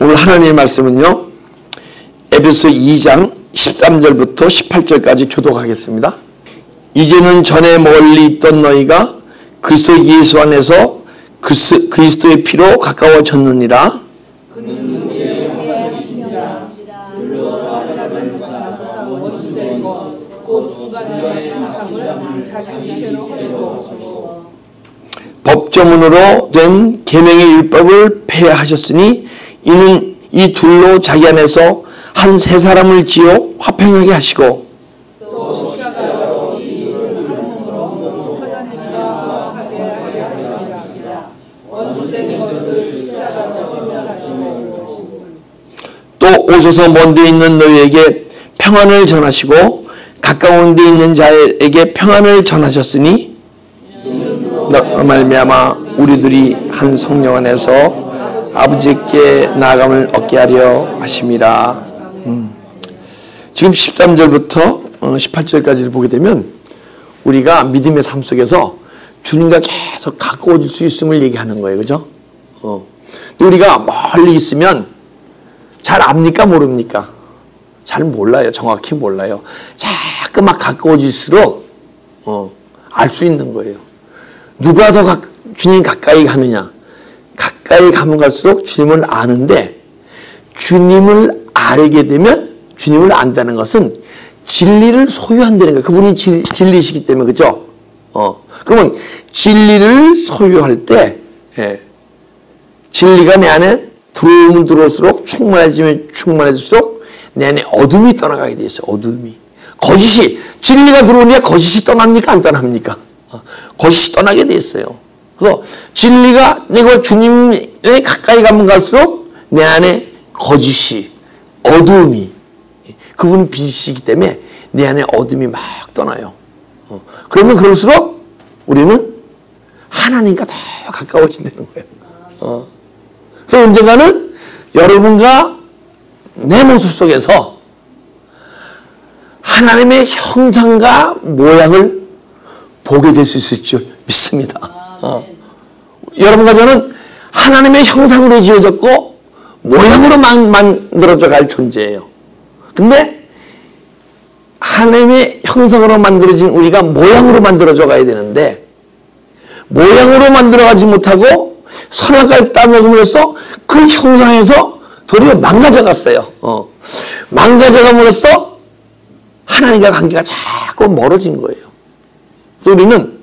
오늘 하나님의 말씀은요, 에베소 2장 13절부터 18절까지 교독하겠습니다. 이제는 전에 멀리 있던 너희가 그리스도 예수 안에서 그리스도의 피로 가까워졌느니라. 그는 우리의 하나님이시니라. 물로 하나님을 사사 원수된 것 곧 중간에 악함을 자기 죄로 하시고 법조문으로 된 계명의 율법을 폐하셨으니 이는 이 둘로 자기 안에서 한 세 사람을 지어 화평하게 하시고 또 십자가로 이 몸으로 하나님과 하게 하시니라. 원수된 것을 십자가로 멸하시고 또 오셔서 먼 데 있는 너희에게 평안을 전하시고 가까운 데 있는 자에게 평안을 전하셨으니 말미암아 우리들이 한 성령 안에서 아버지께 나아감을 얻게 하려 하심이라. 지금 13절부터 18절까지를 보게 되면 우리가 믿음의 삶 속에서 주님과 계속 가까워질 수 있음을 얘기하는 거예요. 그죠? 근데 우리가 멀리 있으면 잘 압니까? 모릅니까? 잘 몰라요. 정확히 몰라요. 자꾸 막 가까워질수록 알 수 있는 거예요. 누가 더 주님 가까이 가느냐? 가까이 가면 갈수록 주님을 아는데, 주님을 알게 되면 주님을 안다는 것은 진리를 소유한다는 거예요. 그분이 진리시기 때문에. 그죠? 그러면 진리를 소유할 때, 진리가 내 안에 들어오면 들어올수록 충만해지면 충만해질수록 내 안에 어둠이 떠나가게 돼 있어요. 어둠이. 거짓이, 진리가 들어오니까 거짓이 떠납니까? 안 떠납니까? 거짓이 떠나게 돼 있어요. 그래서 진리가 내가 주님에 가까이 가면 갈수록 내 안에 거짓이, 어둠이, 그분은 빛이시기 때문에 내 안에 어둠이 막 떠나요. 그러면 그럴수록 우리는 하나님과 더 가까워진다는 거예요. 그래서 언젠가는 여러분과 내 모습 속에서 하나님의 형상과 모양을 보게 될 수 있을 줄 믿습니다. 여러분과 저는 하나님의 형상으로 지어졌고 모양으로 만들어져 갈 존재예요. 근데 하나님의 형상으로 만들어진 우리가 모양으로 만들어져 가야 되는데, 모양으로 만들어가지 못하고 선악과를 따먹음으로써 그 형상에서 도리어 망가져 갔어요. 망가져 감으로써 하나님과 관계가 자꾸 멀어진 거예요. 우리는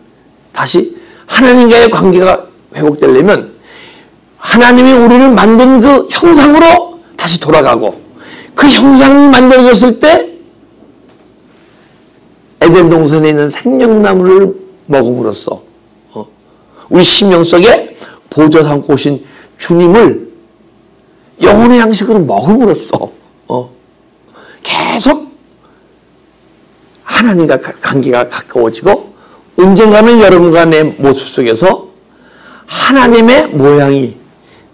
다시 하나님과의 관계가 회복되려면 하나님이 우리를 만든 그 형상으로 다시 돌아가고, 그 형상이 만들어졌을 때 에덴 동산에 있는 생명나무를 먹음으로써 우리 심령 속에 보좌 삼고 오신 주님을 영혼의 양식으로 먹음으로써 계속 하나님과 관계가 가까워지고, 언젠가는 여러분과 내 모습 속에서 하나님의 모양이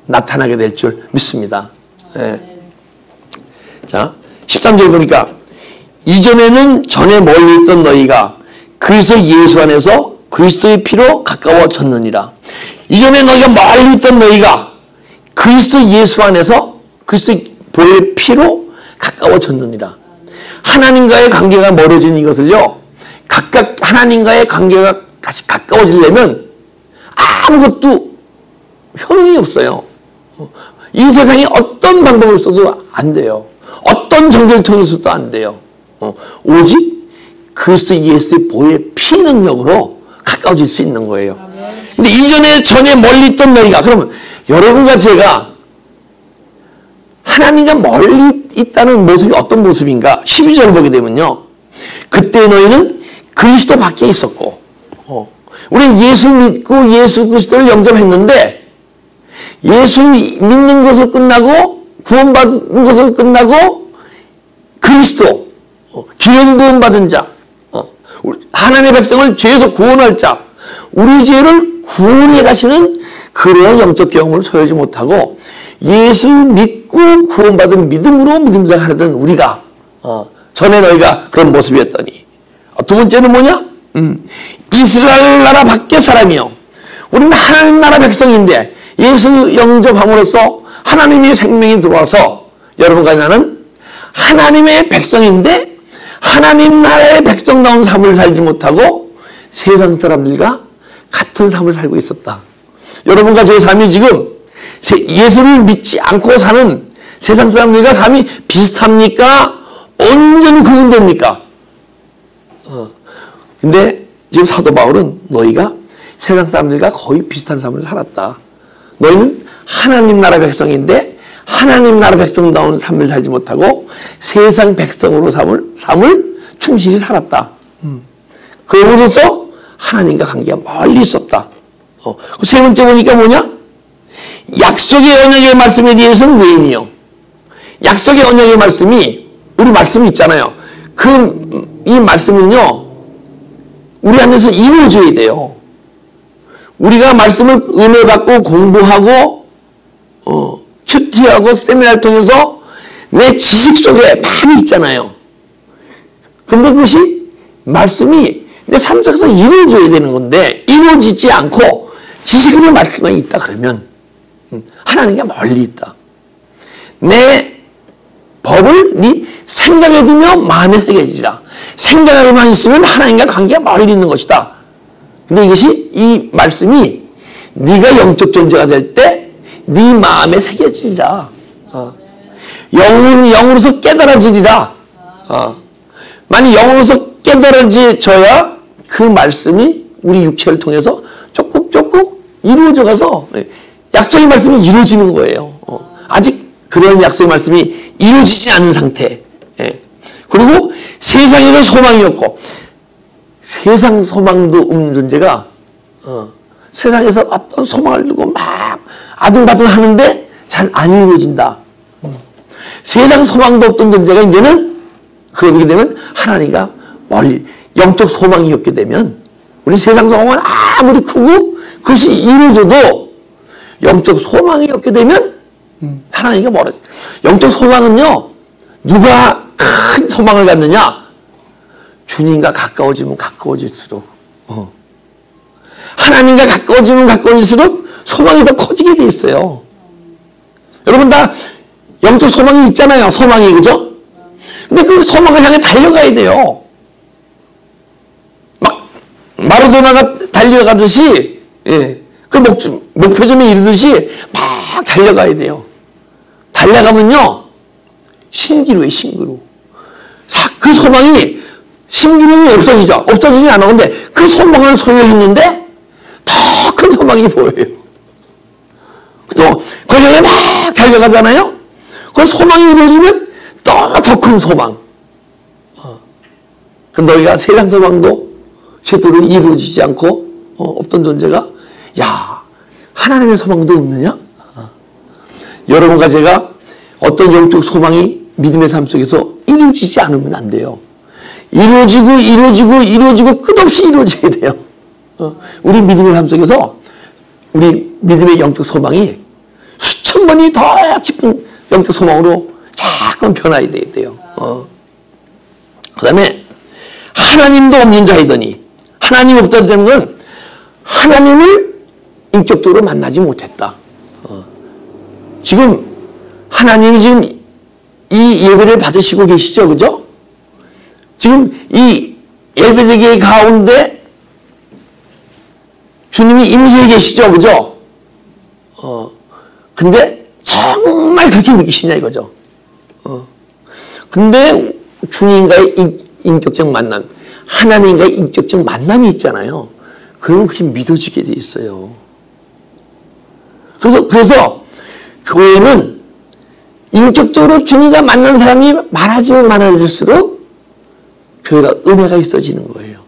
나타나게 될 줄 믿습니다. 자, 13절 보니까 이전에는 전에 멀리 있던 너희가 그리스도 예수 안에서 그리스도의 피로 가까워졌느니라. 이전에 너희가 멀리 있던 너희가 그리스도 예수 안에서 그리스도의 보혈의 피로 가까워졌느니라. 하나님과의 관계가 멀어진 이것을요, 각각 하나님과의 관계가 같이 가까워지려면 아무것도 효능이 없어요. 이 세상에 어떤 방법을 써도 안 돼요. 어떤 종교를 통해서도 안 돼요. 오직 그리스도 예수의 보혈의 피 능력으로 가까워질 수 있는 거예요. 근데 이전에 전에 멀리 있던 너희가, 그러면 여러분과 제가 하나님과 멀리 있다는 모습이 어떤 모습인가? 12절을 보게 되면요, 그때 너희는 그리스도 밖에 있었고, 우리는 예수 믿고 예수 그리스도를 영접했는데, 예수 믿는 것을 끝나고 구원받은 것을 끝나고 그리스도, 기름 부음 받은 자, 하나님의 백성을 죄에서 구원할 자, 우리 죄를 구원해 가시는 그러한 영적 경험을 소유하지 못하고 예수 믿고 구원받은 믿음으로 믿음생활 하던 우리가, 전에 너희가 그런 모습이었더니, 두 번째는 뭐냐? 이스라엘 나라 밖의 사람이요, 우리는 하나님 나라 백성인데 예수 영접함으로써 하나님의 생명이 들어와서 여러분과 나는 하나님의 백성인데 하나님 나라의 백성다운 삶을 살지 못하고 세상 사람들과 같은 삶을 살고 있었다. 여러분과 제 삶이 지금 예수를 믿지 않고 사는 세상 사람들과 삶이 비슷합니까? 온전히 구분됩니까? 근데 지금 사도 바울은 너희가 세상 사람들과 거의 비슷한 삶을 살았다. 너희는 하나님 나라 백성인데 하나님 나라 백성다운 삶을 살지 못하고 세상 백성으로 삶을 충실히 살았다. 그러므로써 하나님과 관계가 멀리 있었다. 세 번째 보니까 뭐냐? 약속의 언약의 말씀에 대해서는 외인이요. 약속의 언약의 말씀이 우리 말씀이 있잖아요. 이 말씀은요 우리 안에서 이루어져야 돼요. 우리가 말씀을 은혜 받고 공부하고 큐티하고 세미나를 통해서 내 지식 속에 많이 있잖아요. 근데 그것이 말씀이 내 삶 속에서 이루어져야 되는 건데 이루어지지 않고 지식으로 말씀만 있다 그러면 하나님과 멀리 있다. 내 법을 네 생각에 두며 마음에 새겨지리라. 생각에만 있으면 하나님과 관계가 멀리 있는 것이다. 근데 이 말씀이 네가 영적 존재가 될 때 네 마음에 새겨지리라. 영으로서 깨달아지리라. 만약 영으로서 깨달아져야 그 말씀이 우리 육체를 통해서 조금 이루어져 가서 약속의 말씀이 이루어지는 거예요. 아직 그런 약속의 말씀이 이루어지지 않은 상태. 그리고 세상에도 소망이 없고 세상 소망도 없는 존재가 세상에서 어떤 소망을 두고 막 아둥바둥 하는데 잘 안 이루어진다. 세상 소망도 없던 존재가 이제는 그러게 되면 하나님과 멀리 영적 소망이 없게 되면 우리 세상 소망은 아무리 크고 그것이 이루어져도 영적 소망이 없게 되면 하나님과 멀어져. 영적 소망은요 누가 큰 소망을 갖느냐? 주님과 가까워지면 가까워질수록 하나님과 가까워지면 가까워질수록 소망이 더 커지게 돼 있어요. 여러분 다 영적 소망이 있잖아요. 소망이 그죠? 근데 그 소망을 향해 달려가야 돼요. 막 마라도나가 달려가듯이 그 목표점에 이르듯이 막 달려가야 돼요. 달려가면요 신기루예요. 신기루. 그 소망이 신기루는 없어지죠. 없어지지 않아. 근데 그 소망을 소유했는데 더 큰 소망이 보여요. 그래서 그 향해 막 달려가잖아요. 그 소망이 이루어지면 더 큰 소망. 너희가 세상 소망도 제대로 이루어지지 않고 없던 존재가 야 하나님의 소망도 없느냐? 여러분과 제가 어떤 영적 소망이 믿음의 삶 속에서 이루어지지 않으면 안 돼요. 이루어지고 끝없이 이루어져야 돼요. 우리 믿음의 삶 속에서 우리 믿음의 영적 소망이 수천 번이 더 깊은 영적 소망으로 자꾸 변화해야 돼요. 그 다음에 하나님도 없는 자이더니 하나님 없다는 점은 하나님을 인격적으로 만나지 못했다. 지금 하나님이 지금 이 예배를 받으시고 계시죠, 그죠? 지금 이 예배드리기 가운데 주님이 임재해 계시죠, 그죠? 근데 정말 그렇게 느끼시냐 이거죠. 근데 주님과의 인격적 만남, 하나님과의 인격적 만남이 있잖아요. 그러면 그게 믿어지게 돼 있어요. 그래서 교회는 인격적으로 주님과 만난 사람이 많아지면 많아질수록 교회가 은혜가 있어지는 거예요.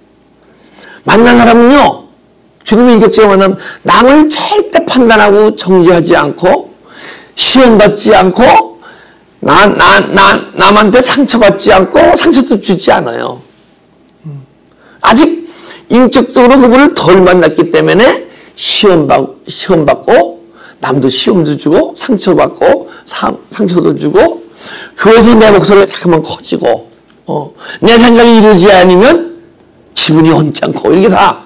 만난 사람은요, 주님의 인격적으로 만나면 남을 절대 판단하고 정죄하지 않고, 시험받지 않고, 남한테 상처받지 않고, 상처도 주지 않아요. 아직 인격적으로 그분을 덜 만났기 때문에 시험받고, 남도 시험도 주고, 상처받고, 상처도 주고, 교회에서 내 목소리가 잠깐만 커지고, 내 생각이 이루어지지 않으면 기분이 언짢고, 이렇게 다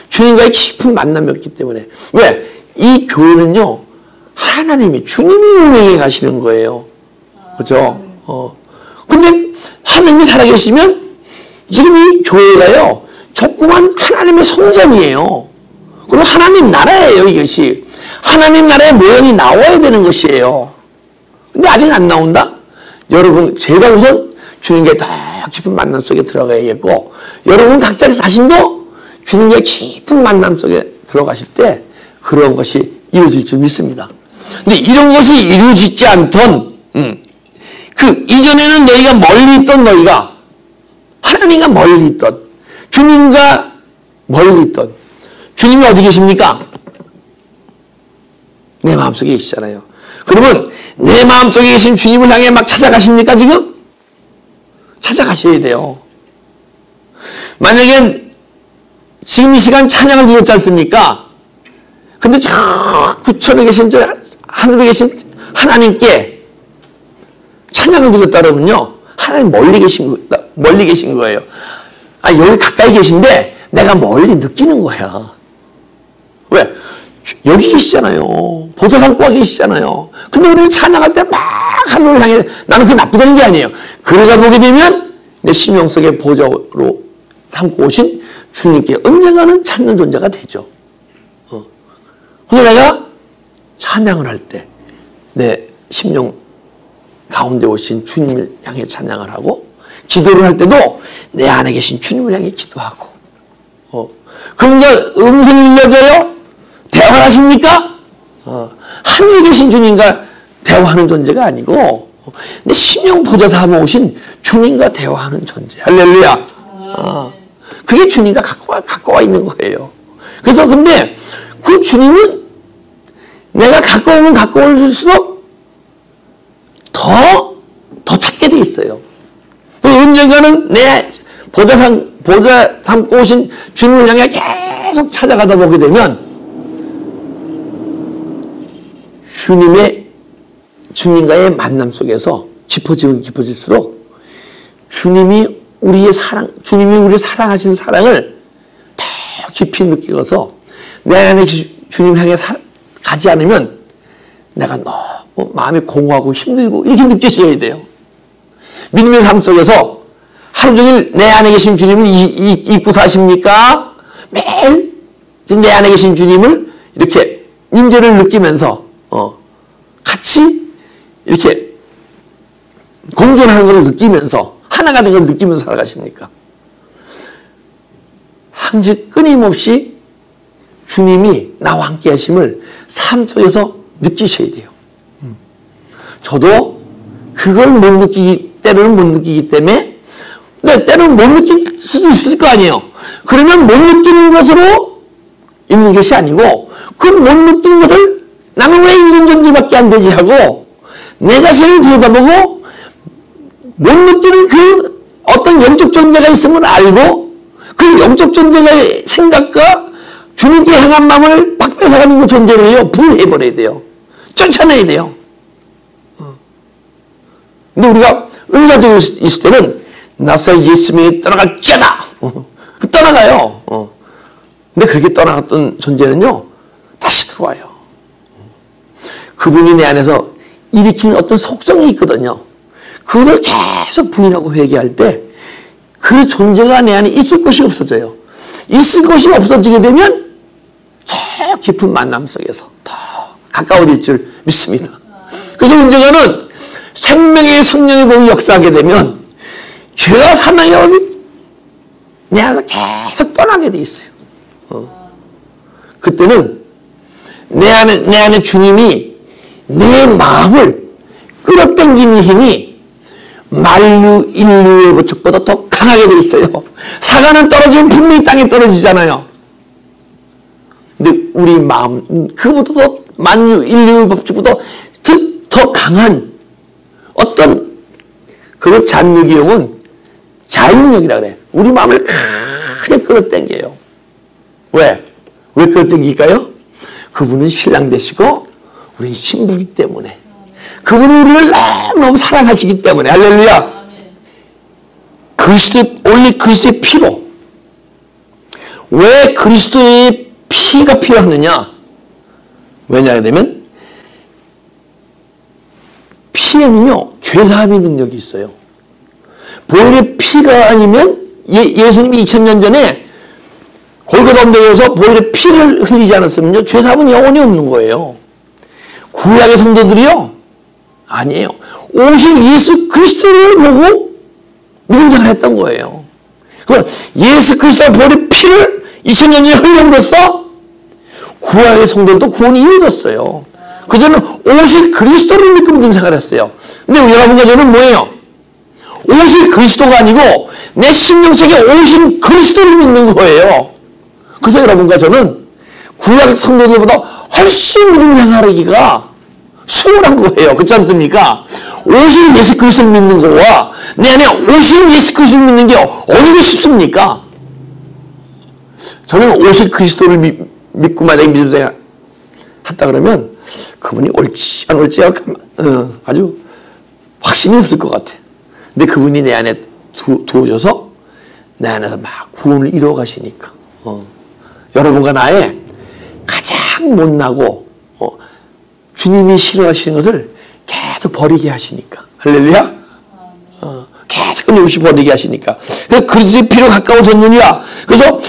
주님과의 깊은 만남이 없기 때문에. 왜? 이 교회는요, 하나님이, 주님이 운행해 가시는 거예요. 그죠? 근데 하나님이 살아계시면 지금 이 교회가요, 조그만 하나님의 성전이에요. 그리고 하나님 나라예요, 이것이. 하나님 나라의 모형이 나와야 되는 것이에요. 근데 아직 안 나온다? 여러분, 제가 우선 주님과의 더 깊은 만남 속에 들어가야겠고, 여러분 각자의 자신도 주님과의 깊은 만남 속에 들어가실 때 그런 것이 이루어질 줄 믿습니다. 근데 이런 것이 이루어지지 않던, 그 이전에는 너희가 멀리 있던 너희가, 하나님과 멀리 있던, 주님과 멀리 있던, 주님이 어디 계십니까? 내 마음속에 계시잖아요. 그러면 내 마음속에 계신 주님을 향해 막 찾아가십니까, 지금? 찾아가셔야 돼요. 만약에 지금 이 시간 찬양을 드렸지 않습니까? 근데 저 구천에 계신, 저 하늘에 계신 하나님께 찬양을 드렸다 그러면요, 하나님 멀리 계신 거예요. 아, 여기 가까이 계신데 내가 멀리 느끼는 거야. 왜? 여기 계시잖아요. 보좌 삼고 계시잖아요. 근데 우리는 찬양할 때 막 하늘을 향해, 나는 그게 나쁘다는 게 아니에요. 그러다 보게 되면 내 심령 속에 보좌로 삼고 오신 주님께 언젠가는 찾는 존재가 되죠. 그래서 내가 찬양을 할 때 내 심령 가운데 오신 주님을 향해 찬양을 하고, 기도를 할 때도 내 안에 계신 주님을 향해 기도하고, 그럼 이제 음성이 들려져요? 대화를 하십니까? 하늘에 계신 주님과 대화하는 존재가 아니고 내 심령 보좌 삼아 오신 주님과 대화하는 존재. 할렐루야. 그게 주님과 가까워 있는 거예요. 그래서 근데 그 주님은 내가 가까우면 가까울수록 더 찾게 돼 있어요. 언젠가는 내 보좌 삼고 오신 주님을 향해 계속 찾아가다 보게 되면 주님과의 만남 속에서 깊어지면 깊어질수록 주님이 우리의 사랑하시는 사랑을 더 깊이 느끼어서 내 안에 주님 향해 가지 않으면 내가 너무 마음이 공허하고 힘들고 이렇게 느끼셔야 돼요. 믿음의 삶 속에서 하루 종일 내 안에 계신 주님을 잊고 사십니까? 매일 내 안에 계신 주님을 이렇게 임재를 느끼면서 같이 이렇게 공존하는 걸 느끼면서 하나가 된 걸 느끼면서 살아가십니까? 항상 끊임없이 주님이 나와 함께 하심을 삶 속에서 느끼셔야 돼요. 저도 그걸 때로는 못 느끼기 때문에, 근데 때로는 못 느낄 수도 있을 거 아니에요. 그러면 못 느끼는 것으로 있는 것이 아니고, 그 못 느끼는 것을 나는 왜 이런 존재밖에 안 되지 하고 내 자신을 들여다보고 못 느끼는 그 어떤 영적 존재가 있음을 알고 그 영적 존재의 생각과 주님께 향한 마음을 막 뺏어가는 그 존재를요, 분해해버려야 돼요. 쫓아내야 돼요. 근데 우리가 은사적으로 있을 때는 나서 예수님이 떠나갈지어다. 떠나가요. 근데 그렇게 떠나갔던 존재는요, 다시 들어와요. 그분이 내 안에서 일으키는 어떤 속성이 있거든요. 그것을 계속 부인하고 회개할 때 그 존재가 내 안에 있을 것이 없어져요. 있을 것이 없어지게 되면 저 깊은 만남 속에서 더 가까워질 줄 믿습니다. 그래서 언젠가는 생명의 성령의 법이 역사하게 되면 죄와 사망의 법이 내 안에서 계속 떠나게 돼 있어요. 그때는 내 안에 주님이 내 마음을 끌어당기는 힘이 만류 인류의 법칙보다 더 강하게 돼 있어요. 사과는 떨어지면 분명히 땅에 떨어지잖아요. 근데 우리 마음, 그보다 더 만류 인류의 법칙보다 더 강한 어떤 그 잔유기용은 자인력이라 그래. 우리 마음을 그냥 끌어당겨요. 왜 끌어당길까요? 그분은 신랑 되시고 우리는 신부이기 때문에, 그분은 우리를 너무 사랑하시기 때문에. 할렐루야. 그리스도의 피로. 왜 그리스도의 피가 필요하느냐? 왜냐하면 피에는요, 죄사함의 능력이 있어요. 보혈의 피가 아니면 예수님이 2000년 전에 골고다 언덕에서 보혈의 피를 흘리지 않았으면요, 죄사함은 영원히 없는 거예요. 구약의 성도들이요, 아니에요. 오실 예수 그리스도를 보고 믿음 생활을 했던 거예요. 예수 그리스도의 보혈의 피를 2000년 전에 흘림으로써 구약의 성도들도 구원이 이루어졌어요. 그저는 오실 그리스도를 믿고 믿음 생활을 했어요. 근데 여러분과 저는 뭐예요? 오실 그리스도가 아니고 내 심령 속에 오신 그리스도를 믿는 거예요. 그래서 여러분과 저는 구약 성도들보다 훨씬 믿음 생활하기가 수월한 거예요. 그렇지 않습니까? 오실 예수 그리스도를 믿는 거와 내 안에 오실 예수 그리스도를 믿는 게 어디가 쉽습니까? 저는 오실 그리스도를 믿고 만약에 믿음 생활 했다 그러면 그분이 옳지 안 옳지 아주 확신이 없을 것 같아. 근데 그분이 내 안에 두어져서 내 안에서 막 구원을 이루어 가시니까 여러분과 나의 가장 못나고 주님이 싫어하시는 것을 계속 버리게 하시니까. 할렐루야. 계속 끊임없이 버리게 하시니까. 그래서 그리스도의 피로 가까워졌느니라. 그래서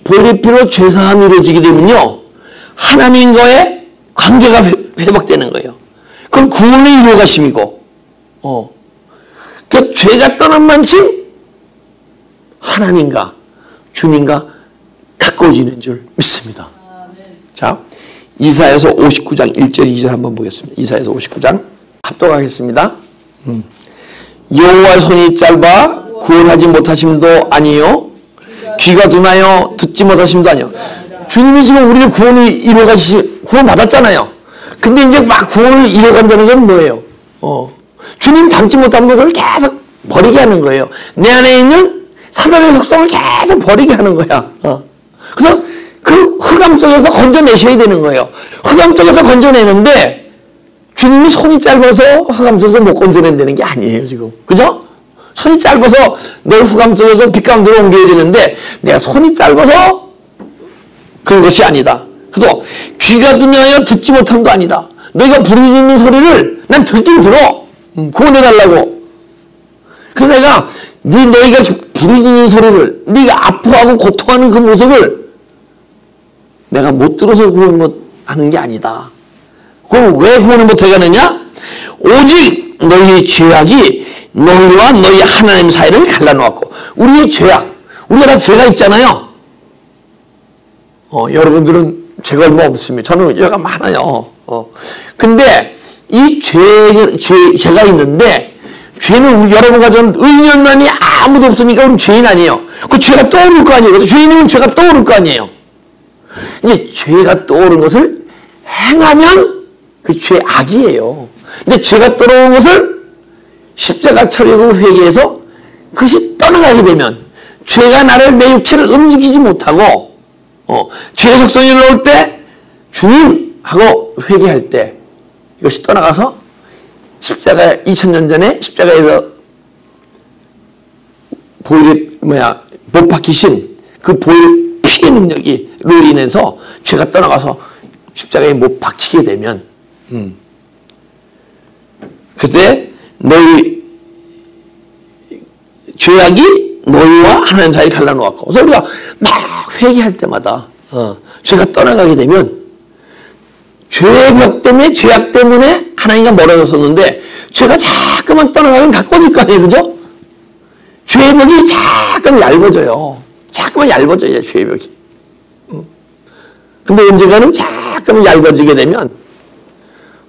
보혈의 피로 죄사함이 이루어지게 되면요, 하나님과의 관계가 회복되는 거예요. 그럼 구원을 이루어 가심이고, 그 죄가 떠난 만큼 하나님과 주님과 가까워지는 줄 믿습니다. 자, 이사야서 59장 1절 2절 한번 보겠습니다. 이사야서 59장 합독하겠습니다. 여호와의 손이 짧아 구원하지 못하심도 아니요, 귀가 둔하여 듣지 못하심도 아니요. 주님이 지금 우리를 구원을 이루어가시, 구원 받았잖아요. 근데 이제 막 구원을 이루어간다는 건 뭐예요? 주님 닮지 못한 것을 계속 버리게 하는 거예요. 내 안에 있는 사단의 속성을 계속 버리게 하는 거야. 그래서 그 흑암 속에서 건져내셔야 되는 거예요. 흑암 속에서 건져내는데 주님이 손이 짧아서 흑암 속에서 못 건져낸다는 게 아니에요, 지금. 그죠? 손이 짧아서 널 흑암 속에서 빛 가운데로 옮겨야 되는데 내가 손이 짧아서 그런 것이 아니다. 그래서 귀가 둔하여 듣지 못함도 아니다. 너희가 부르짖는 소리를 난 듣긴 들어. 구원해달라고. 그래서 내가 너희가 부르짖는 소리를, 네가 아파하고 고통하는 그 모습을 내가 못 들어서 구원 못하는 게 아니다. 그럼 왜 구원을 못해가느냐? 오직 너희의 죄악이 너희와 너희 하나님 사이를 갈라놓았고. 우리의 죄악, 우리가 다 죄가 있잖아요. 여러분들은 죄가 얼마 없습니다. 저는 죄가 많아요. 근데 이 죄가 있는데, 죄는 여러분과 저는 의년만이 아무도 없으니까 우리는 죄인 아니에요. 그 죄가 떠오를 거 아니에요. 죄인이면 죄가 떠오를 거 아니에요. 이제 죄가 떠오른 것을 행하면 그 죄악이에요. 근데 죄가 떠오른 것을 십자가 처리하고 회개해서 그것이 떠나가게 되면, 죄가 나를 내 육체를 움직이지 못하고 죄의 속성이 올라올 때 주님하고 회개할 때 이것이 떠나가서 십자가 2000년 전에 십자가에서 못 박히신 그 보혈 피의 능력으로 인해서 죄가 떠나가서 십자가에 못 박히게 되면 그때 너희 죄악이 너희와 하나님 사이를 갈라놓았고. 그래서 우리가 막 회개할 때마다 죄가 떠나가게 되면 죄의 벽 때문에, 죄악 때문에 하나님과 멀어졌었는데 죄가 자꾸만 떠나가면 가까워질 거 아니에요. 그죠? 죄의 벽이 자꾸만 얇아져요. 자꾸만 얇아져요, 죄의 벽이. 근데 언젠가는 자꾸만 얇아지게 되면,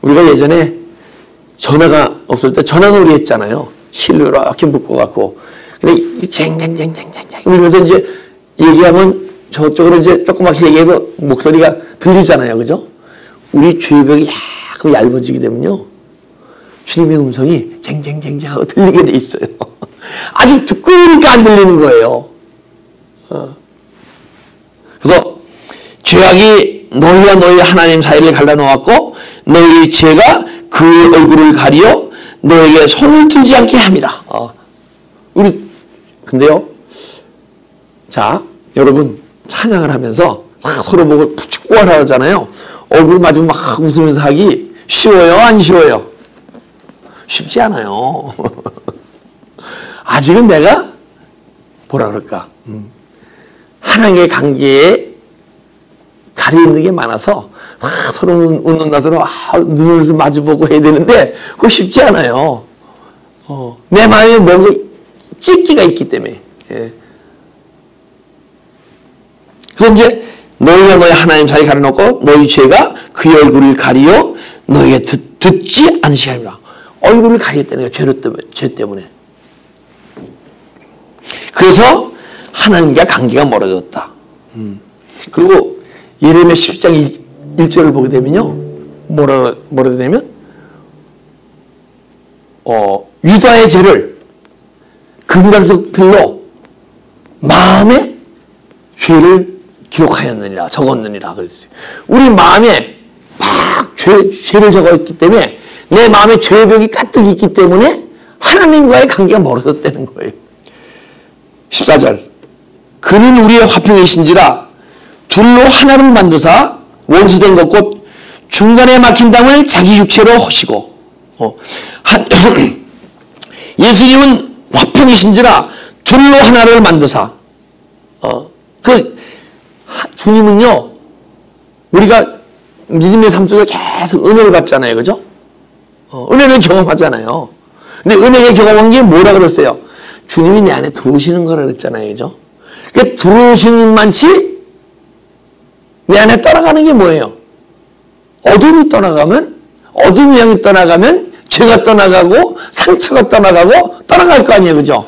우리가 예전에 전화가 없을 때 전화놀이 했잖아요. 실로 이렇게 묶어갖고. 근데 쟁쟁쟁쟁쟁쟁 울면서 이제 얘기하면 저쪽으로 이제 조그맣게 얘기해도 목소리가 들리잖아요. 그죠? 우리 죄벽이 약간 얇아지게 되면요, 주님의 음성이 쟁쟁쟁쟁 하고 들리게 돼 있어요. 아직 두꺼우니까 안 들리는 거예요. 그래서 죄악이 너희와 너희 하나님 사이를 갈라놓았고 너희 죄가 그 얼굴을 가리어 너에게 손을 들지 않게 함이라. 근데요, 자, 여러분 찬양을 하면서 서로 보고 축복하라 하잖아요. 얼굴 맞으면 막 웃으면서 하기 쉬워요? 안 쉬워요? 쉽지 않아요. 아직은 내가 뭐라 그럴까? 하나님의 관계에 가려있는 게 많아서 서로 웃는 나서로 눈을 마주보고 해야 되는데 그거 쉽지 않아요. 내 마음에 뭔가 찢기가 있기 때문에. 예. 그래서 이제 너희가 너희 하나님 사이 가려놓고 너희 죄가 그의 얼굴을 가리어 너희가 듣지 않으시게 하리라. 얼굴을 가리겠다는 거야. 죄 때문에. 그래서 하나님과 관계가 멀어졌다. 그리고 예레미야 10장 1절을 보게 되면요. 뭐라 되냐면 유다의 죄를 금강석 필로 마음에 죄를 기록하였느니라, 적었느니라 그랬어요. 우리 마음에 막 죄를 적었기 때문에 내 마음에 죄벽이 가득 있기 때문에 하나님과의 관계가 멀어졌다는 거예요. 14절 그는 우리의 화평이신지라 둘로 하나를 만드사 원수된 것 곧 중간에 막힌 담을 자기 육체로 허시고 예수님은 화평이신지라 둘로 하나를 만드사 주님은요 우리가 믿음의 삶 속에 계속 은혜를 받잖아요. 그죠? 은혜를 경험하잖아요. 근데 은혜를 경험한 게 뭐라 그랬어요? 주님이 내 안에 들어오시는 거라 그랬잖아요. 그죠? 그러니까 들어오시는 만치 내 안에 떠나가는 게 뭐예요? 어둠이 떠나가면, 어둠 영이 떠나가면 죄가 떠나가고 상처가 떠나가고 떠나갈 거 아니에요. 그죠?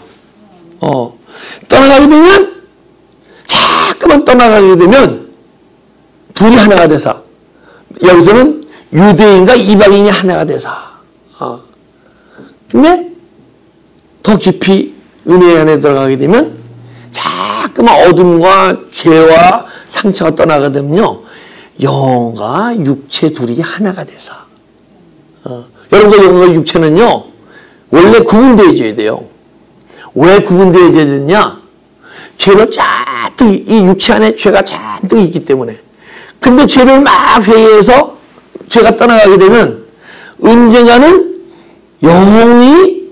떠나가게 되면 자꾸만 떠나가게 되면 둘이 하나가 돼서 여기서는 유대인과 이방인이 하나가 돼서 근데 더 깊이 은혜 안에 들어가게 되면 자꾸만 어둠과 죄와 상처가 떠나가게 되면요 영과 육체 둘이 하나가 돼서 여러분과 영과 육체는요 원래 구분되어져야 돼요. 왜 구분되어져야 되느냐? 죄로 잔뜩 이 육체 안에 죄가 잔뜩 있기 때문에. 근데 죄를 막 회개해서 죄가 떠나가게 되면 언젠가는 영이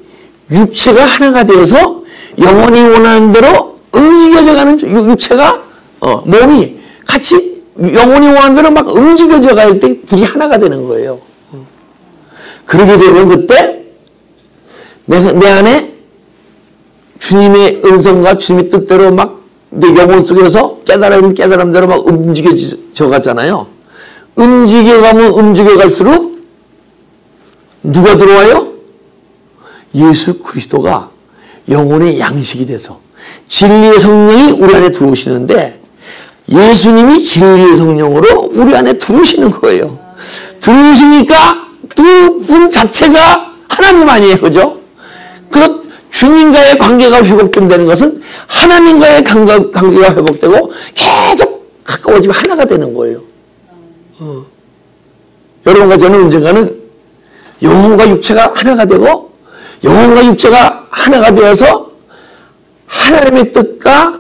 육체가 하나가 되어서 영혼이 원하는 대로 움직여져 가는 육체가 몸이 같이 영혼이 원하는 대로 막 움직여져 갈 때 둘이 하나가 되는 거예요. 그러게 되면 그때 내 안에 주님의 음성과 주님의 뜻대로 막 내 영혼 속에서 깨달음대로 막 움직여져 갔잖아요. 움직여갈수록 누가 들어와요? 예수 그리스도가 영혼의 양식이 돼서 진리의 성령이 우리 안에 들어오시는데 예수님이 진리의 성령으로 우리 안에 들어오시는 거예요. 들어오시니까 두 분 자체가 하나님 아니에요. 그죠? 그래서 주님과의 관계가 회복된다는 것은 하나님과의 관계가 회복되고 계속 가까워지고 하나가 되는 거예요. 여러분과 저는 언젠가는 영혼과 육체가 하나가 되고 영혼과 육체가 하나가 되어서 하나님의 뜻과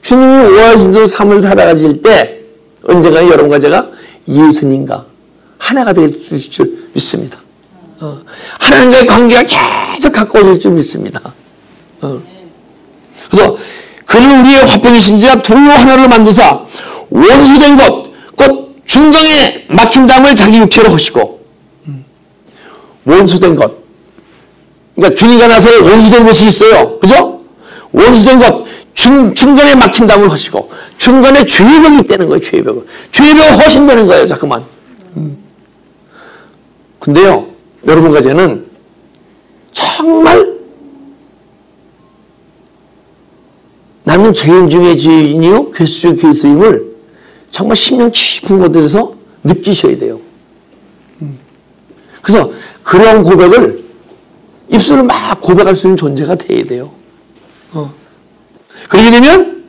주님이 원하신 대로 삶을 살아가실 때 언젠가 여러분과 제가 예수님과 하나가 될 줄 믿습니다. 하나님과의 관계가 계속 가까워질 줄 믿습니다. 그래서 그는 우리의 화평이신지라 둘로 하나를 만드사 원수된 것 곧 중간에 막힌 담을 자기 육체로 하시고 원수된 것 그러니까 주님과 나서의 원수된 것이 있어요. 그죠? 원수된 것 중간에 막힌 담을 하시고 중간에 죄벽이 있다는 거예요. 죄벽을 허신다는 거예요. 자꾸만. 근데요 여러분과 저는 정말 나는 죄인 중에 죄인이요 괴수 중에 괴수임을 정말 심령 깊은 곳에서 느끼셔야 돼요. 그래서 그런 고백을 입술을 막 고백할 수 있는 존재가 돼야 돼요. 그러게 되면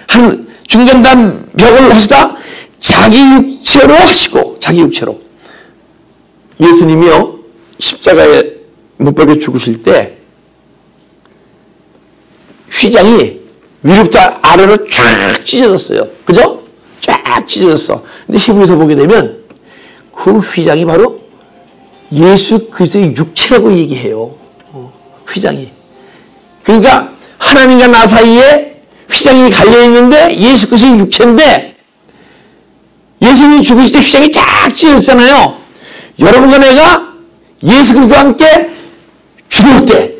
한 중간단 벽을 하시다 자기 육체로 하시고 자기 육체로 예수님이요 십자가에 못 박혀 죽으실 때 휘장이 위로부터 아래로 쫙 찢어졌어요. 그죠? 쫙 찢어졌어. 근데 히브리서 보게 되면 그 휘장이 바로 예수 그리스도의 육체라고 얘기해요. 휘장이. 그러니까 하나님과 나 사이에 휘장이 갈려있는데 예수 그리스도의 육체인데 예수님이 죽으실 때 휘장이 쫙 찢어졌잖아요. 여러분과 내가 예수 그리스도와 함께 죽을 때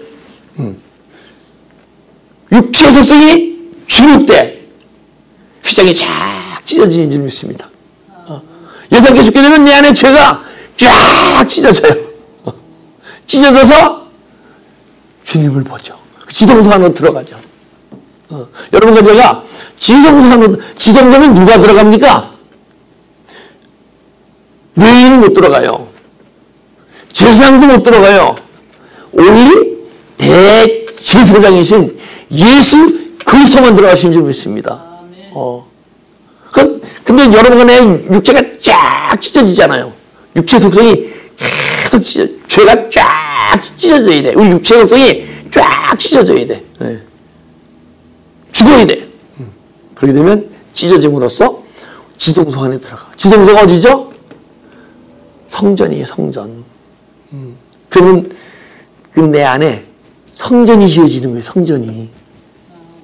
육체의 속성이 죽을 때 휘장이 쫙 찢어지는 줄 믿습니다. 예수 함께 죽게 되면 내 안에 죄가 쫙 찢어져요. 찢어져서 주님을 보죠. 지성소 안으로 들어가죠. 여러분과 제가 지성소는 누가 들어갑니까? 레위인은 못 들어가요. 제사장도 못 들어가요. 올리 대제사장이신 예수 그리스도만 들어가신 줄 믿습니다. 근데 여러분과 내 육체가 쫙 찢어지잖아요. 육체 속성이 계속 죄가 쫙 찢어져야 돼. 우리 육체 속성이 쫙 찢어져야 돼. 네. 죽어야 돼. 그렇게 되면 찢어짐으로써 지성소 안에 들어가. 지성소가 어디죠? 성전이에요, 성전. 그러면 그 내 안에 성전이 지어지는 거예요, 성전이.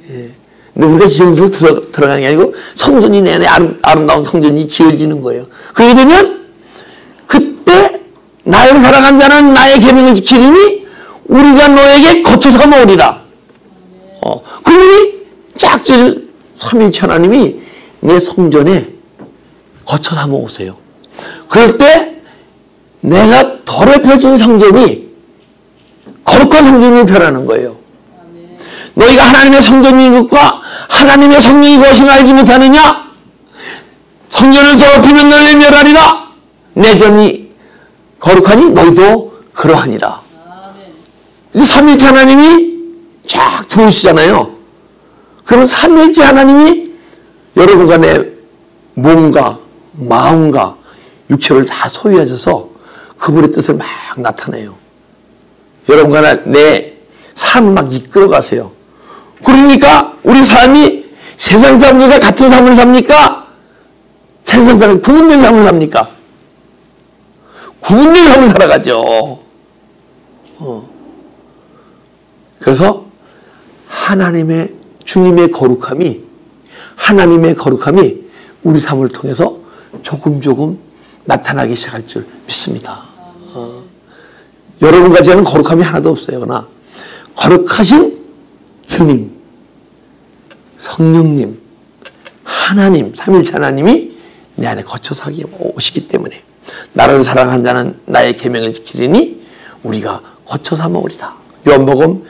예. 근데 우리가 지성소로 들어가는 게 아니고 성전이 내 안에 아름다운 성전이 지어지는 거예요. 그렇게 되면 그때 나를 사랑한 자는 나의 계명을 지키리니 우리가 너에게 거처 삼아오리라. 그분이 쫙 찢어 삼위일체 하나님이 내 성전에 거처 삼아오세요. 그럴 때 내가 더럽혀진 성전이 거룩한 성전으로 변하는 거예요. 너희가 하나님의 성전인 것과 하나님의 성령이 무엇인가 알지 못하느냐? 성전을 더럽히면 너희를 멸하리라. 내 전이 거룩하니 너희도 그러하니라. 삼위일체 하나님이 쫙 들어오시잖아요. 그러면 삼위일체 하나님이 여러분과 내 몸과 마음과 육체를 다 소유하셔서 그분의 뜻을 막 나타내요. 여러분과 내 삶을 막 이끌어가세요. 그러니까 우리 삶이 세상 사람들과 같은 삶을 삽니까? 세상 사람 구분된 삶을 삽니까? 구분된 삶을 살아가죠. 그래서 하나님의 주님의 거룩함이 우리 삶을 통해서 조금 나타나기 시작할 줄 믿습니다. 여러분과 저는 거룩함이 하나도 없어요. 그러나 거룩하신 주님, 성령님, 하나님, 삼위일체 하나님이 내 안에 거쳐서 오시기 때문에 나를 사랑한 자는 나의 계명을 지키리니 우리가 거쳐 삼아오리라. 요한복음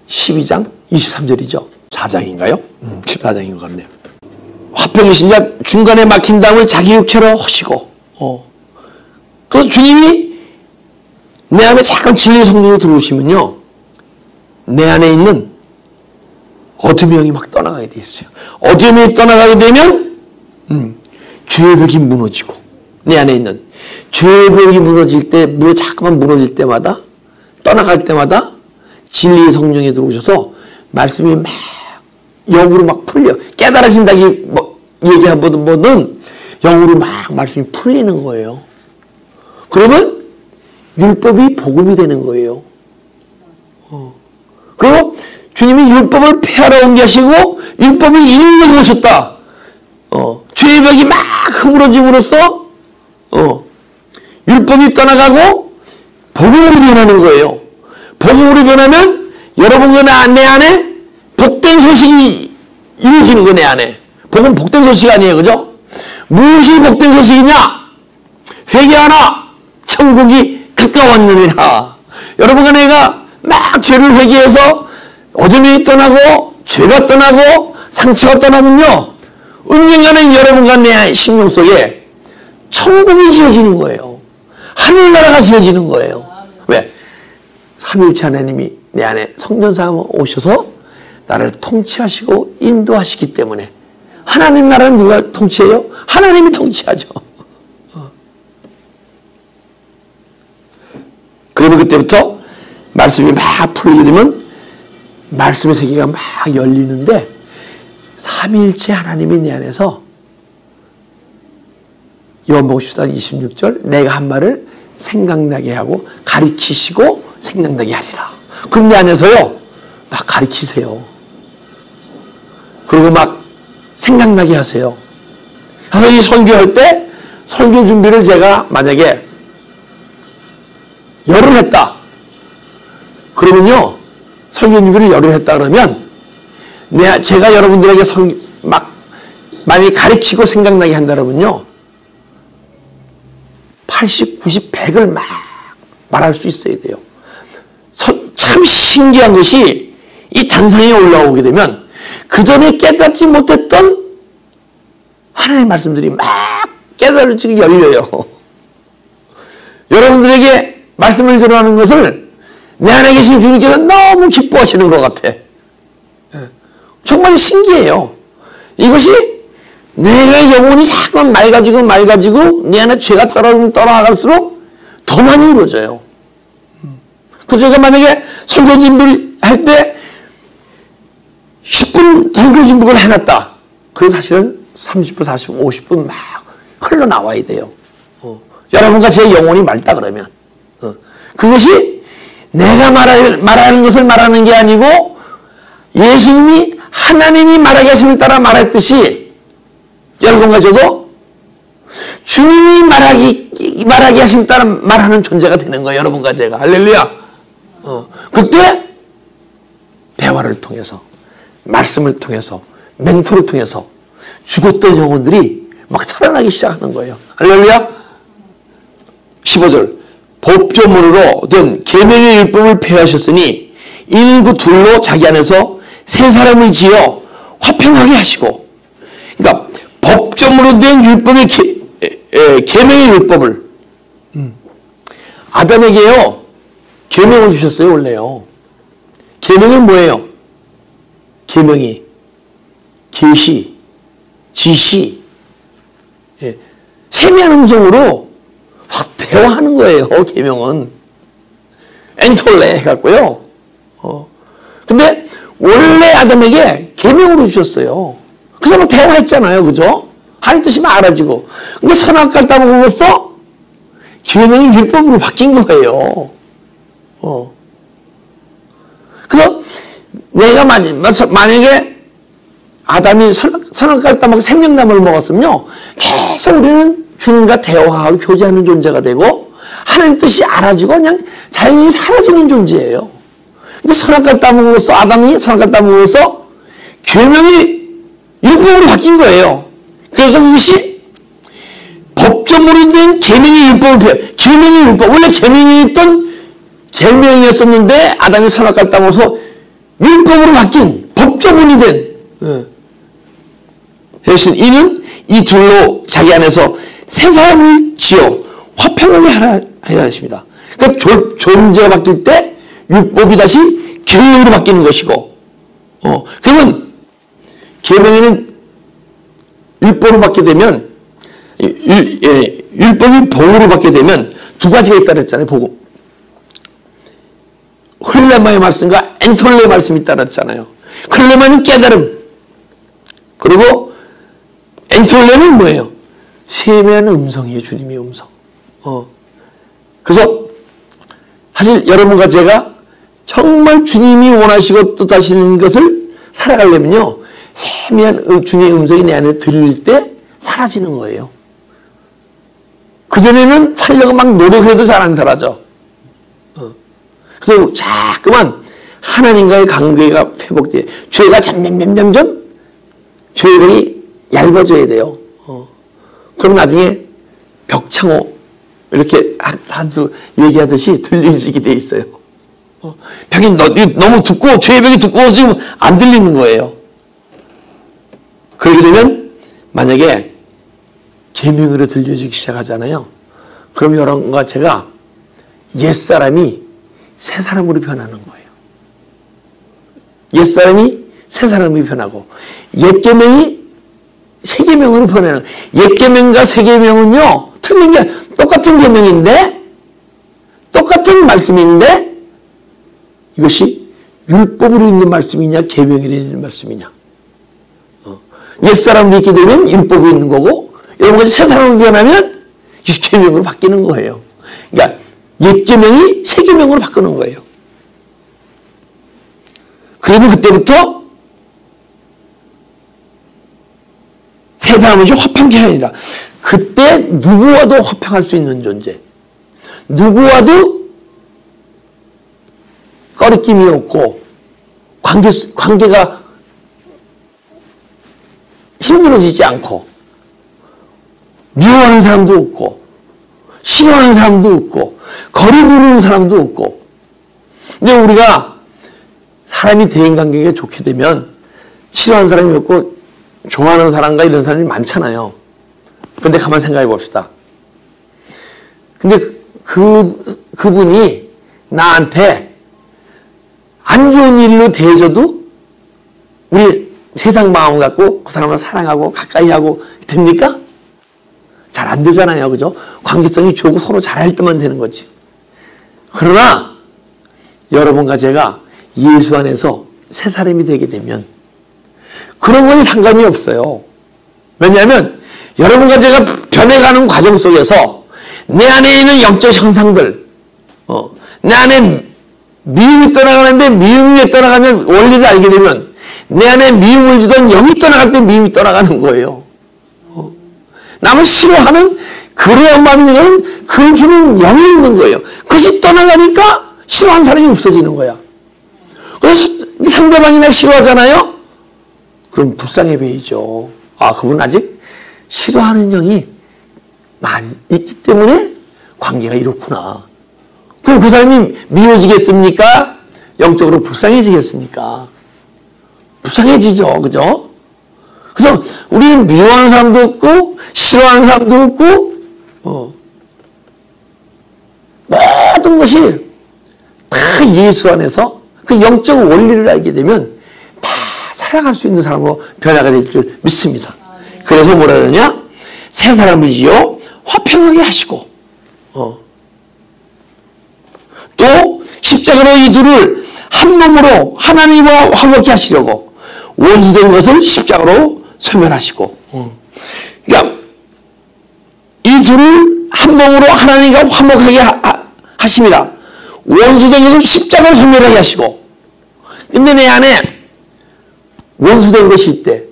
12장 23절이죠. 4장인가요? 14장인 것 같네요. 화평이신 자 중간에 막힌 담을 자기 육체로 하시고 그래서 주님이 내 안에 잠깐 진리의 성령으로 들어오시면요 내 안에 있는 어둠의 영이 막 떠나가게 돼 있어요. 어둠의 영이 떠나가게 되면 죄의 벽이 무너지고 내 안에 있는 죄의 벽이 무너질 때 자꾸만 무너질 때마다 떠나갈 때마다 진리의 성령이 들어오셔서 말씀이 막 영으로 막 풀려. 깨달아진다기 얘기하보다는 영으로 막 말씀이 풀리는 거예요. 그러면 율법이 복음이 되는 거예요. 그리고 주님이 율법을 폐하러 온 게 하시고 율법이 인력으로 오셨다. 죄의 벽이 막 흐물어짐으로써 율법이 떠나가고 복음으로 변하는 거예요. 복음으로 변하면 여러분과 내 안에 복된 소식이 이루어지는 거 내 안에. 복음 복된 소식 아니에요. 그죠? 무엇이 복된 소식이냐? 회개하라. 천국이 가까웠느니라. 여러분과 내가 막 죄를 회개해서 어둠이 떠나고 죄가 떠나고 상처가 떠나면요. 언젠가는 여러분과 내 심령 속에 천국이 지어지는 거예요. 하늘나라가 지어지는 거예요. 왜? 삼위일체 하나님이 내 안에 성전사로 오셔서 나를 통치하시고 인도하시기 때문에. 하나님 나라는 누가 통치해요? 하나님이 통치하죠. 그러면 그때부터 말씀이 막 풀리게 되면 말씀의 세계가 막 열리는데 삼위일체 하나님이 내 안에서 요한복음 14장 26절 내가 한 말을 생각나게 하고 가르치시고 생각나게 하리라. 그럼 내 안에서요 막 가르치세요. 그리고 막 생각나게 하세요. 그래서 이 설교할 때 설교 준비를 제가 만약에 열흘 했다. 그러면요 설교 준비를 열흘 했다 그러면 제가 여러분들에게 많이 가르치고 생각나게 한다 그러면요 80, 90, 100을 막 말할 수 있어야 돼요. 참 신기한 것이 이 단상에 올라오게 되면 그 전에 깨닫지 못했던 하나님의 말씀들이 막 깨달아지게 열려요. 여러분들에게 말씀을 들어하는 것을 내 안에 계신 주님께서 너무 기뻐하시는 것 같아. 정말 신기해요. 이것이 내가 영혼이 자꾸만 맑아지고 내 안에 죄가 떠나갈수록 더 많이 이루어져요. 그래서 제가 만약에 설교 준비를 할 때 10분 설교 준비를 해놨다. 그럼 사실은 30분, 40분, 50분 막 흘러나와야 돼요. 여러분과 제 영혼이 맑다 그러면. 그것이 내가 말하는 것을 말하는 게 아니고 예수님이 하나님이 말하게 하심을 따라 말했듯이 여러분과 저도 주님이 말하게 하심을 따라 말하는 존재가 되는 거예요. 여러분과 제가. 할렐루야. 그때 대화를 통해서 말씀을 통해서 멘토를 통해서 죽었던 영혼들이 막 살아나기 시작하는 거예요. 할렐루야. 15절 법조문으로 된 계명의 율법을 폐하셨으니 이는 그 둘로 자기 안에서 세 사람을 지어 화평하게 하시고, 그러니까 법조문으로 된 율법의 계명의 율법을 아담에게요 계명을 주셨어요. 원래요. 계명이 뭐예요? 계명이 계시, 지시, 세미한 음성으로 확 대화하는 거예요. 계명은 엔톨레 해갖고요. 근데 원래 아담에게 계명으로 주셨어요. 그래서 뭐 대화했잖아요, 그죠? 하나님 뜻이 알아지고. 근데 선악과를 따먹으면서 계명이 율법으로 바뀐 거예요. 그래서 내가 만약에 아담이 선악과를 따먹고 생명나무를 먹었으면요 계속 우리는 주님과 대화하고 교제하는 존재가 되고 하나님 뜻이 알아지고 그냥 자연히 사라지는 존재예요. 근데 선악과를 따먹으면서 아담이 선악과를 따먹으면서 계명이 율법으로 바뀐 거예요. 그래서 그것이 법조문으로 된 계명의 율법을 계명의 율법, 원래 계명이었던 계명이었었는데 아담이 선악과를 따먹어서 율법으로 바뀐 법조문이 된 대신 이는 이 둘로 자기 안에서 세 사람을 지어 화평하게 하라 하십니다. 그러니까 존재가 바뀔 때 율법이 다시 계명으로 바뀌는 것이고, 그러면 계명에는 율법으로 받게 되면 율법이 복으로 받게 되면 두 가지가 있다 그랬잖아요. 복음. 흘레마의 말씀과 엔톨레의 말씀이 있다 그랬잖아요. 흘레마는 깨달음, 그리고 엔톨레는 뭐예요? 세미한 음성이에요. 주님의 음성. 그래서 사실 여러분과 제가 정말 주님이 원하시고 뜻하시는 것을 살아가려면요 세미한 주님의 음성이 내 안에 들릴 때 사라지는 거예요. 그전에는 살려고 막 노력해도 잘 안 사라져. 그래서 자꾸만 하나님과의 관계가 회복돼 죄가 점점 죄력이 얇아져야 돼요. 그럼 나중에 벽창호 이렇게 한두 얘기하듯이 들리지게 돼 있어요. 벽이 너무 두꺼워, 죄벽이 두꺼워서 지금 안 들리는 거예요. 그렇게 되면 만약에 계명으로 들려지기 시작하잖아요. 그럼 여러분과 제가 옛사람이 새 사람으로 변하는 거예요. 옛사람이 새 사람이 변하고 옛계명이 새 계명으로 변하는, 옛계명과 새 계명은요 틀린 게 똑같은 계명인데 똑같은 말씀인데 이것이 율법으로 있는 말씀이냐 계명으로 있는 말씀이냐. 옛사람으로 있게 되면 율법이 있는 거고 여러분과 새 사람으로 변하면 계명으로 바뀌는 거예요. 그러니까 옛 계명이 새 계명으로 바꾸는 거예요. 그러면 그때부터 세 사람은 이제 화평한 게 아니라 그때 누구와도 화평할 수 있는 존재, 누구와도 꺼리낌이 없고 관계가 힘들어지지 않고 미워하는 사람도 없고 싫어하는 사람도 없고 거리 두는 사람도 없고. 근데 우리가 사람이 대인관계가 좋게 되면 싫어하는 사람이 없고 좋아하는 사람과 이런 사람이 많잖아요. 근데 가만 생각해 봅시다. 근데 그분이 나한테 안 좋은 일로 대해줘도 우리 세상 마음 갖고 그 사람을 사랑하고 가까이 하고 됩니까? 잘 안 되잖아요. 그죠? 관계성이 좋고 서로 잘할 때만 되는 거지. 그러나 여러분과 제가 예수 안에서 새 사람이 되게 되면 그런 건 상관이 없어요. 왜냐하면 여러분과 제가 변해가는 과정 속에서 내 안에 있는 영적 형상들, 내 안에 미움이 떠나가는데 미움이 왜 떠나가는 원리를 알게 되면 내 안에 미움을 주던 영이 떠나갈 때 미움이 떠나가는 거예요. 남을 싫어하는 그래야 마음이 있는 것은 그걸 주는 영이 있는 거예요. 그것이 떠나가니까 싫어하는 사람이 없어지는 거야. 그래서 상대방이 날 싫어하잖아요? 그럼 불쌍해 보이죠. 아, 그분 아직 싫어하는 영이 많이 있기 때문에 관계가 이렇구나. 그럼 그 사람이 미워지겠습니까? 영적으로 불쌍해지겠습니까? 불쌍해지죠. 그죠? 그래서 우리는 미워하는 사람도 없고 싫어하는 사람도 없고 모든 것이 다 예수 안에서 그 영적 원리를 알게 되면 다 살아갈 수 있는 사람으로 변화가 될 줄 믿습니다. 그래서 뭐라 그러냐? 새 사람을요 화평하게 하시고 또 십자가로 이 둘을 한 몸으로 하나님과 화목케 하시려고 원수된 것을 십자가로 소멸하시고 그러니까 이 둘을 한 몸으로 하나님과 화목하게 하십니다. 원수된 것을 십자가로 소멸하게 하시고 근데 내 안에 원수된 것이 있대.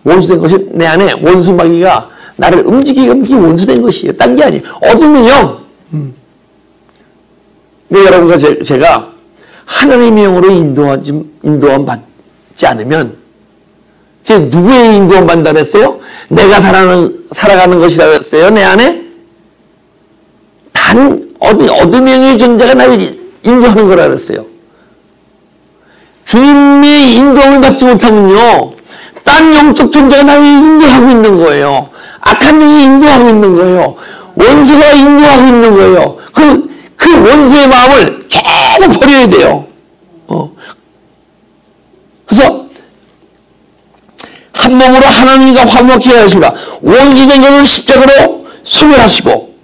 원수된 것이 내 안에 원수마귀가 나를 움직이게 원수된 것이에요. 딴 게 아니에요. 어둠의 영. 근데 여러분과 제가 하나님의 영으로 인도함 받지 않으면 누구의 인도함 받는다 그랬어요? 내가 살아가는 것이라고 했어요. 내 안에 단 어둠의 영의 존재가 나를 인도하는 거라 그랬어요. 주님의 인도함을 받지 못하면요 딴 영적 존재가 나를 인도하고 있는 거예요. 악한 영이 인도하고 있는 거예요. 원수가 인도하고 있는 거예요. 그 원수의 마음을 계속 버려야 돼요. 그래서 한 몸으로 하나님과 화목케 하십니다. 원수된 것을 십자가로 소멸하시고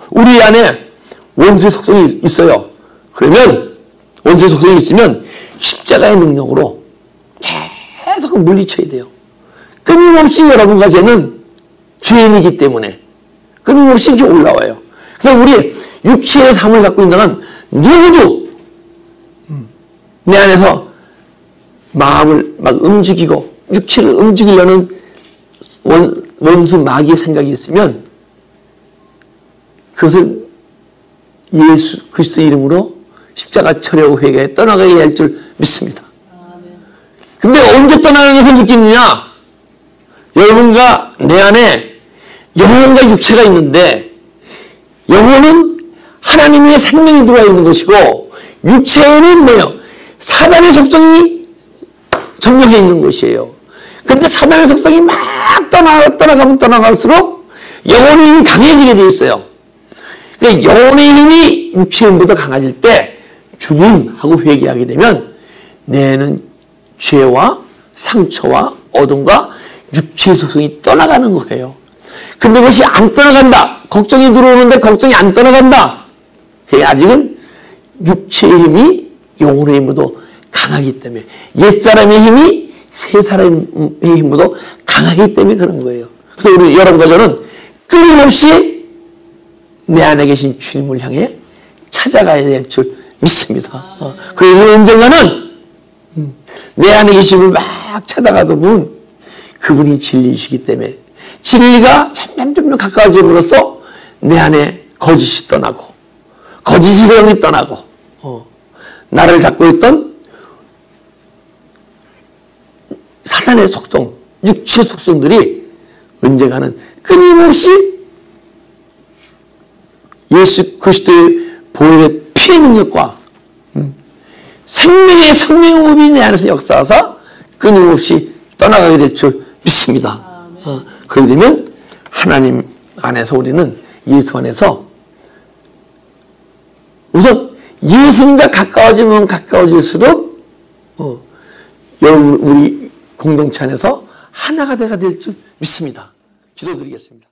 우리 안에 원수의 속성이 있어요. 그러면 원수의 속성이 있으면 십자가의 능력으로 계속 물리쳐야 돼요. 끊임없이 여러분과 저는 죄인이기 때문에 끊임없이 이렇게 올라와요. 그래서 우리 육체의 삶을 갖고 있는 한 누구도 내 안에서 마음을 막 움직이고 육체를 움직이려는 원수 마귀의 생각이 있으면 그것을 예수 그리스도 이름으로 십자가 처리하고 회개에 떠나가게 할 줄 믿습니다. 근데 언제 떠나는 것을 느끼느냐? 여러분과 내 안에 영혼과 육체가 있는데 영혼은 하나님의 생명이 들어와 있는 것이고 육체는 뭐예요? 사단의 속성이 점령해 있는 것이에요. 근데 사단의 속성이 막 떠나가면 떠나갈수록 영혼의 힘이 강해지게 되어 있어요. 그러니까 영혼의 힘이 육체의 힘보다 강해질 때 주님하고 회개하게 되면 내는 죄와 상처와 어둠과 육체의 속성이 떠나가는 거예요. 근데 그것이 안 떠나간다. 걱정이 들어오는데 걱정이 안 떠나간다. 그게 아직은 육체의 힘이 영혼의 힘보다 강하기 때문에 옛사람의 힘이 새사람의 힘보다 강하기 때문에 그런 거예요. 그래서 우리 여러분과 저는 끊임없이 내 안에 계신 주님을 향해 찾아가야 될 줄 믿습니다. 그리고 언젠가는 내 안에 계심을 막 찾아가다 보면 그분이 진리이시기 때문에 진리가 점점 가까워짐으로써 내 안에 거짓이 떠나고 거짓의 영이 떠나고 나를 잡고 있던 사단의 속성, 육체의 속성들이 언젠가는 끊임없이 예수 그리스도의 보혈의 피의 능력과 생명의 성령의 법이 내 안에서 역사하사 끊임없이 떠나가게 될 줄 믿습니다. 그렇게 되면 하나님 안에서 우리는 예수 안에서 우선 예수님과 가까워지면 가까워질수록 우리 공동체 안에서 하나가 될 줄 믿습니다. 기도드리겠습니다.